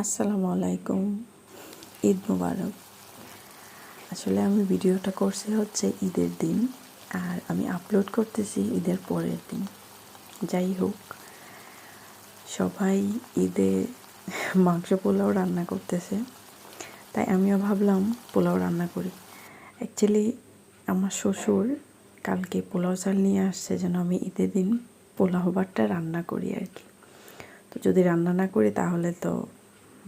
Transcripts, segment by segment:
আসসালামু আলাইকুম। ঈদ মুবারক। আসলে আমি ভিডিওটা করছি হচ্ছে ঈদের দিন, আর আমি আপলোড করতেছি ঈদের পরের দিন। যাই হোক, সবাই ঈদে মাংস পোলাও রান্না করতেছে, তাই আমিও ভাবলাম পোলাও রান্না করি। অ্যাকচুয়ালি আমার শ্বশুর কালকে পোলাও চাল নিয়ে আসছে যেন আমি ঈদের দিন পোলাও ভাতটা রান্না করি আর কি। তো যদি রান্না না করি তাহলে তো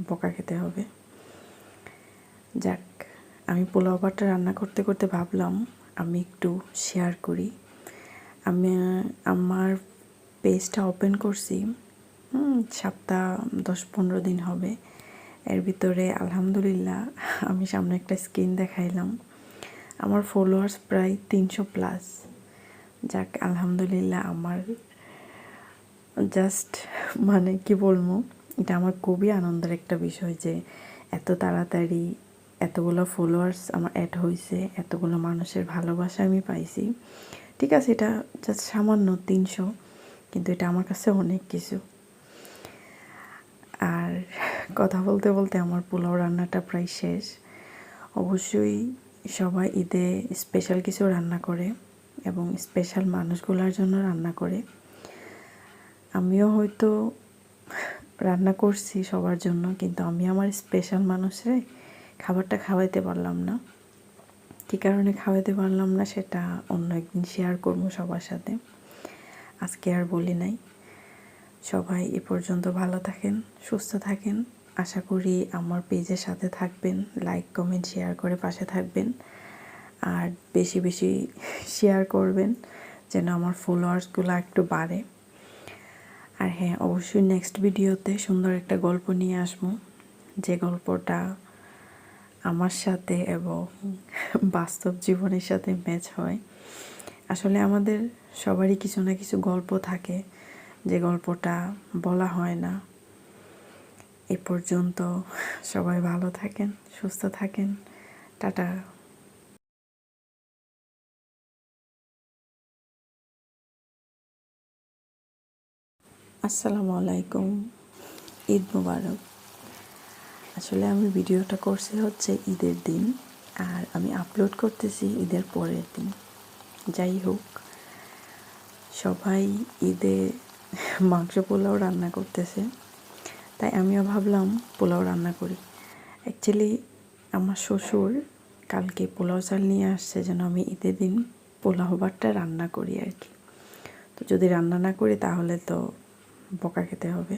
বকা খেতে হবে। যাক, আমি পোলাও ভাতটা রান্না করতে করতে ভাবলাম আমি একটু শেয়ার করি। আমি আমার পেজটা ওপেন করছি সপ্তাহ 10-15 দিন হবে। এর ভিতরে আলহামদুলিল্লাহ আমি সামনে একটা স্ক্রিন দেখাইলাম, আমার ফলোয়ার্স প্রায় 300+। যাক আলহামদুলিল্লাহ, আমার জাস্ট মানে কি বলবো, এটা আমার খুবই আনন্দের একটা বিষয় যে এত তাড়াতাড়ি এতগুলো ফলোয়ার্স আমার অ্যাড হয়েছে, এতগুলো মানুষের ভালোবাসা আমি পাইছি। ঠিক আছে, এটা জাস্ট সামান্য 300, কিন্তু এটা আমার কাছে অনেক কিছু। আর কথা বলতে বলতে আমার পোলাও রান্নাটা প্রায় শেষ। অবশ্যই সবাই ঈদে স্পেশাল কিছু রান্না করে এবং স্পেশাল মানুষগুলোর জন্য রান্না করে। আমিও হয়তো রান্না করছি সবার জন্য, কিন্তু আমি আমার স্পেশাল মানুষরে খাবারটা খাওয়াইতে পারলাম না। কী কারণে খাওয়াইতে পারলাম না সেটা অন্য একদিন শেয়ার করবো সবার সাথে, আজকে আর বলি নাই। সবাই এ পর্যন্ত ভালো থাকেন, সুস্থ থাকেন। আশা করি আমার পেজের সাথে থাকবেন, লাইক কমেন্ট শেয়ার করে পাশে থাকবেন, আর বেশি বেশি শেয়ার করবেন যেন আমার ফলোয়ার্সগুলো একটু বাড়ে। আর হ্যাঁ, অবশ্যই নেক্সট ভিডিওতে সুন্দর একটা গল্প নিয়ে আসবো, যে গল্পটা আমার সাথে এবং বাস্তব জীবনের সাথে ম্যাচ হয়। আসলে আমাদের সবারই কিছু না কিছু গল্প থাকে, যে গল্পটা বলা হয় না। এ পর্যন্ত সবাই ভালো থাকেন, সুস্থ থাকেন। টাটা। আসসালামু আলাইকুম। ঈদ মুবারক। আসলে আমি ভিডিওটা করছি হচ্ছে ঈদের দিন, আর আমি আপলোড করতেছি ঈদের পরের দিন। যাই হোক, সবাই ঈদে মাংস পোলাও রান্না করতেছে, তাই আমিও ভাবলাম পোলাও রান্না করি। অ্যাকচুয়ালি আমার শ্বশুর কালকে পোলাও চাল নিয়ে আসছে যেন আমি ঈদের দিন পোলাও ভাতটা রান্না করি আর কি। তো যদি রান্না না করি তাহলে তো বকা খেতে হবে।